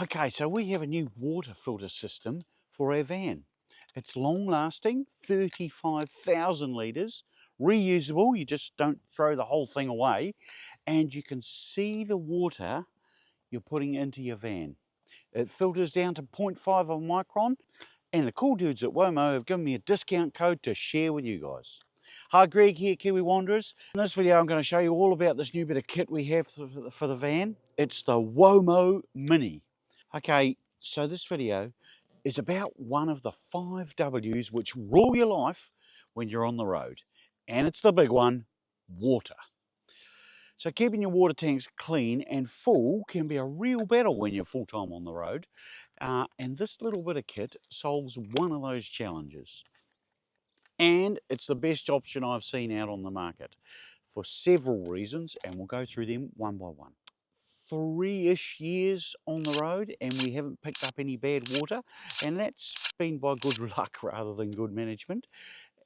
Okay, so we have a new water filter system for our van. It's long lasting, 35,000 litres, reusable, you just don't throw the whole thing away, and you can see the water you're putting into your van. It filters down to 0.5 of a micron, and the cool dudes at Womo have given me a discount code to share with you guys. Hi, Greg here, Kiwi Wanderers. In this video, I'm going to show you all about this new bit of kit we have for the van. It's the Womo Mini. Okay, so this video is about one of the 5 W's which rule your life when you're on the road. And it's the big one, water. So keeping your water tanks clean and full can be a real battle when you're full-time on the road. And this little bit of kit solves one of those challenges. And it's the best option I've seen out on the market for several reasons, and we'll go through them one by one. 3-ish years on the road and we haven't picked up any bad water, and that's been by good luck rather than good management.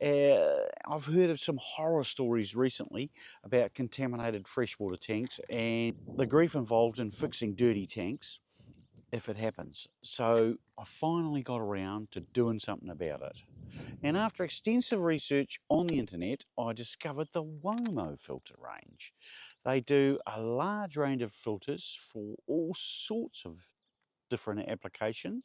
I've heard of some horror stories recently about contaminated freshwater tanks and the grief involved in fixing dirty tanks if it happens. So I finally got around to doing something about it. And after extensive research on the internet, I discovered the Womo filter range. They do a large range of filters for all sorts of different applications.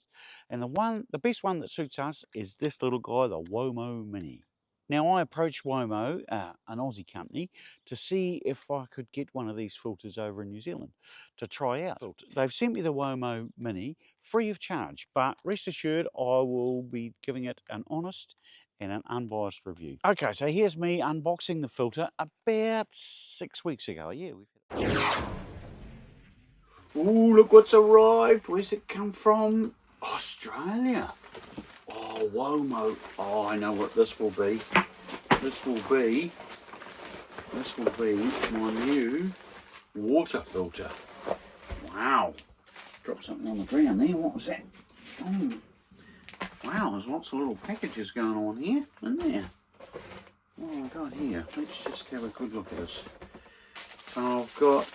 And the best one that suits us is this little guy, the Womo Mini. Now I approached Womo, an Aussie company, to see if I could get one of these filters over in New Zealand to try out. They've sent me the Womo Mini free of charge, but rest assured I will be giving it an honest and an unbiased review. Okay, so here's me unboxing the filter about 6 weeks ago. Yeah, ooh, look what's arrived. Where's it come from? Australia. Oh, Womo. Oh, I know what this will be. This will be my new water filter. Wow. Dropped something on the ground there. What was that? Oh. Wow, there's lots of little packages going on here, isn't there? What have I got here? Let's just have a good look at this. So I've got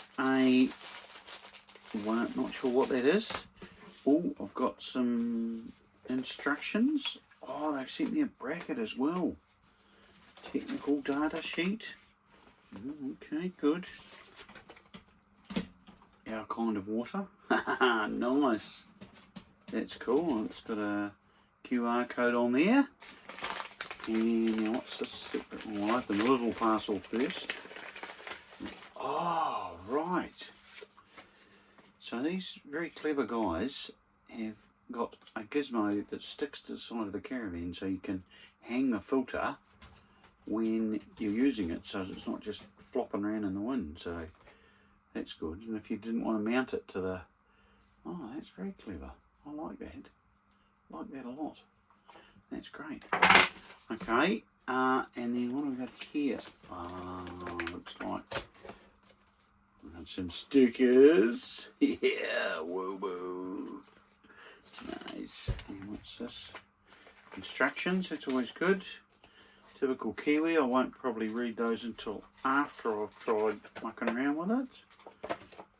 well, not sure what that is. Oh, I've got some instructions. Oh, they've sent me a bracket as well. Technical data sheet. Okay, good. Our kind of water. Nice. That's cool. It's got a QR code on there. And now what's this? I'll open the little parcel first. Oh, right. So these very clever guys have got a gizmo that sticks to the side of the caravan so you can hang the filter when you're using it, so it's not just flopping around in the wind. So that's good. And if you didn't want to mount it to the... Oh, that's very clever. I like that. I like that a lot. That's great. Okay, and then what do we got here? Looks like we've got some stickers. Yeah, woo-woo. Nice. And what's this? Instructions, that's always good. Typical Kiwi, I won't probably read those until after I've tried mucking around with it.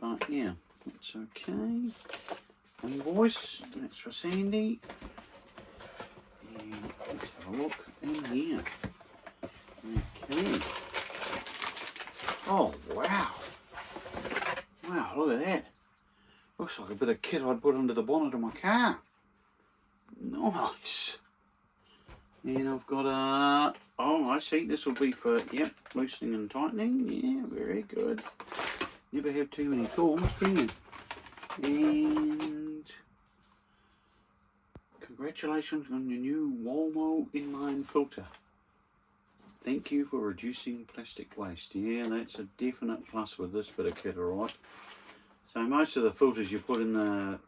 But yeah, that's okay. Invoice, that's for Sandy. And let's have a look in here. Okay. Oh, wow. Wow, look at that. Looks like a bit of kit I'd put under the bonnet of my car. Nice. And I've got a... Oh, I see. This will be for, yep, loosening and tightening. Yeah, very good. Never have too many tools, can you? And... Congratulations on your new Womo inline filter. Thank you for reducing plastic waste. Yeah, that's a definite plus with this bit of kit, alright. So most of the filters you put in the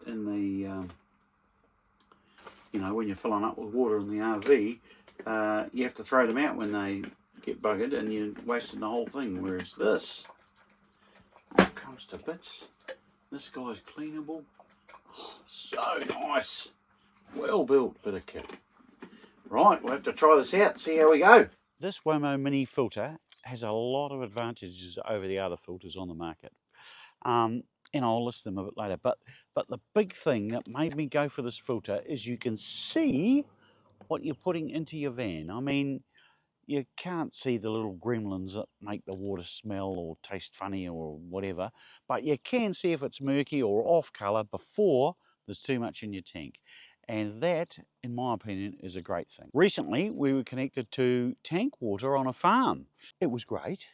you know, when you're filling up with water in the RV, you have to throw them out when they get buggered and you're wasting the whole thing. Whereas this, when it comes to bits, this guy's cleanable. Oh, so nice. Well built bit of kit. Right, we'll have to try this out, see how we go. This Womo Mini filter has a lot of advantages over the other filters on the market. And and I'll list them a bit later. But the big thing that made me go for this filter is you can see what you're putting into your van. I mean, you can't see the little gremlins that make the water smell or taste funny or whatever, but you can see if it's murky or off colour before there's too much in your tank. And that, in my opinion, is a great thing. Recently, we were connected to tank water on a farm. It was great,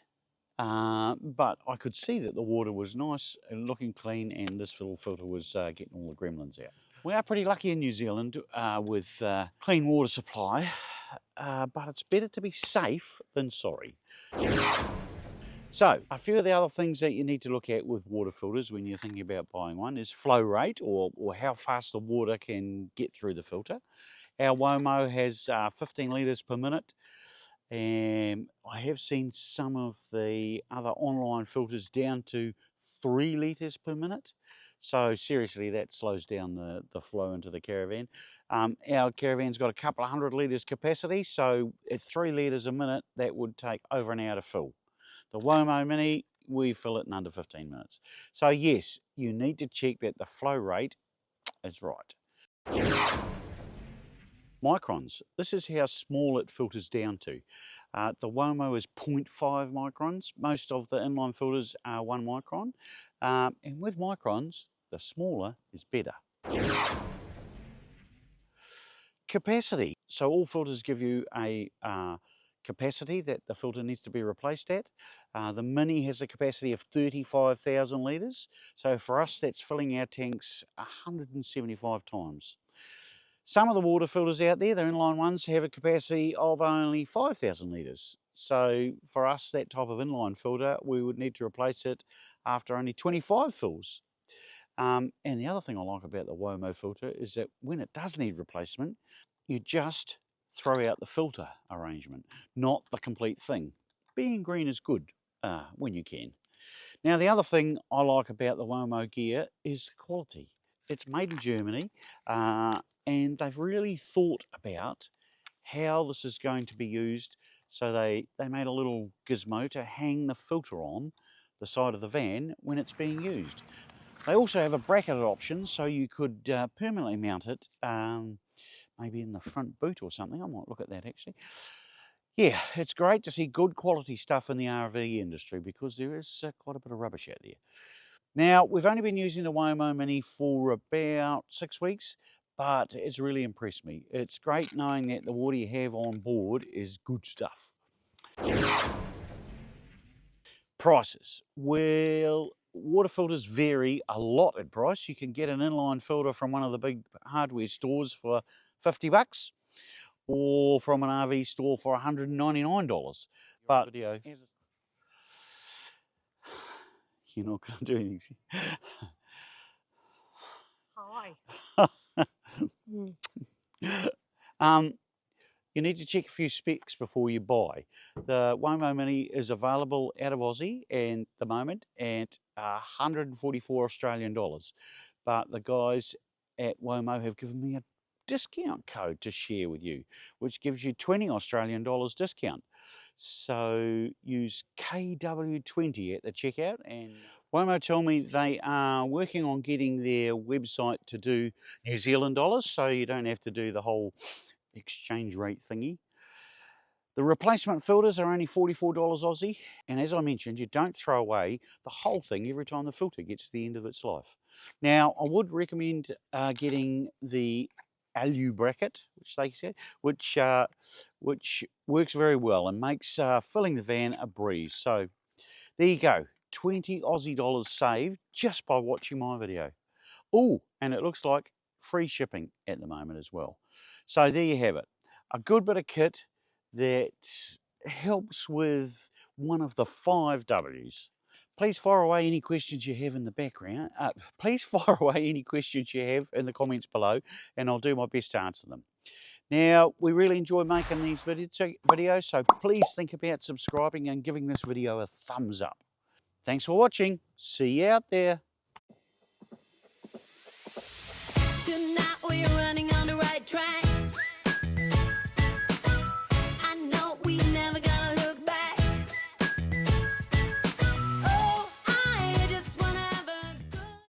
but I could see that the water was nice and looking clean, and this little filter was getting all the gremlins out. We are pretty lucky in New Zealand with clean water supply, but it's better to be safe than sorry. So, a few of the other things that you need to look at with water filters when you're thinking about buying one is flow rate, or how fast the water can get through the filter. Our Womo has 15 litres per minute, and I have seen some of the other online filters down to 3 litres per minute. So seriously, that slows down the flow into the caravan. Our caravan's got a couple of 100 litres capacity, so at 3 litres a minute, that would take over an hour to fill. The Womo Mini, we fill it in under 15 minutes. So yes, you need to check that the flow rate is right. Microns. This is how small it filters down to. The Womo is 0.5 microns. Most of the inline filters are 1 micron. And with microns, the smaller is better. Capacity. So all filters give you a capacity that the filter needs to be replaced at. The Mini has a capacity of 35,000 litres. So for us, that's filling our tanks 175 times. Some of the water filters out there, the inline ones, have a capacity of only 5,000 litres. So for us, that type of inline filter, we would need to replace it after only 25 fills. And the other thing I like about the Womo filter is that when it does need replacement, you just throw out the filter arrangement, not the complete thing. Being green is good when you can. Now, the other thing I like about the Womo gear is the quality. It's made in Germany, and they've really thought about how this is going to be used. So they made a little gizmo to hang the filter on the side of the van when it's being used. They also have a bracketed option, so you could permanently mount it, maybe in the front boot or something. I might look at that actually. Yeah, it's great to see good quality stuff in the RV industry, because there is quite a bit of rubbish out there. Now, we've only been using the Womo Mini for about 6 weeks, but it's really impressed me. It's great knowing that the water you have on board is good stuff. Prices. Well, water filters vary a lot in price. You can get an inline filter from one of the big hardware stores for 50 bucks, or from an RV store for $199. But video, you're not going to do anything. Hi. You need to check a few specs before you buy. The Womo Mini is available out of Aussie at the moment at 144 Australian dollars. But the guys at Womo have given me a discount code to share with you, which gives you 20 Australian dollars discount. So use KW20 at the checkout, and Womo tell me they are working on getting their website to do New Zealand dollars, so you don't have to do the whole exchange rate thingy. The replacement filters are only $44 Aussie, and as I mentioned, you don't throw away the whole thing every time the filter gets to the end of its life. Now, I would recommend getting the alu bracket, which they said, which works very well and makes filling the van a breeze. So there you go, 20 Aussie dollars saved just by watching my video. Oh, and it looks like free shipping at the moment as well. So there you have it, a good bit of kit that helps with one of the 5 W's. Please fire away any questions you have in the background. Please fire away any questions you have in the comments below, and I'll do my best to answer them. Now, we really enjoy making these videos, so please think about subscribing and giving this video a thumbs up. Thanks for watching. See you out there. Tonight we're running on the right track.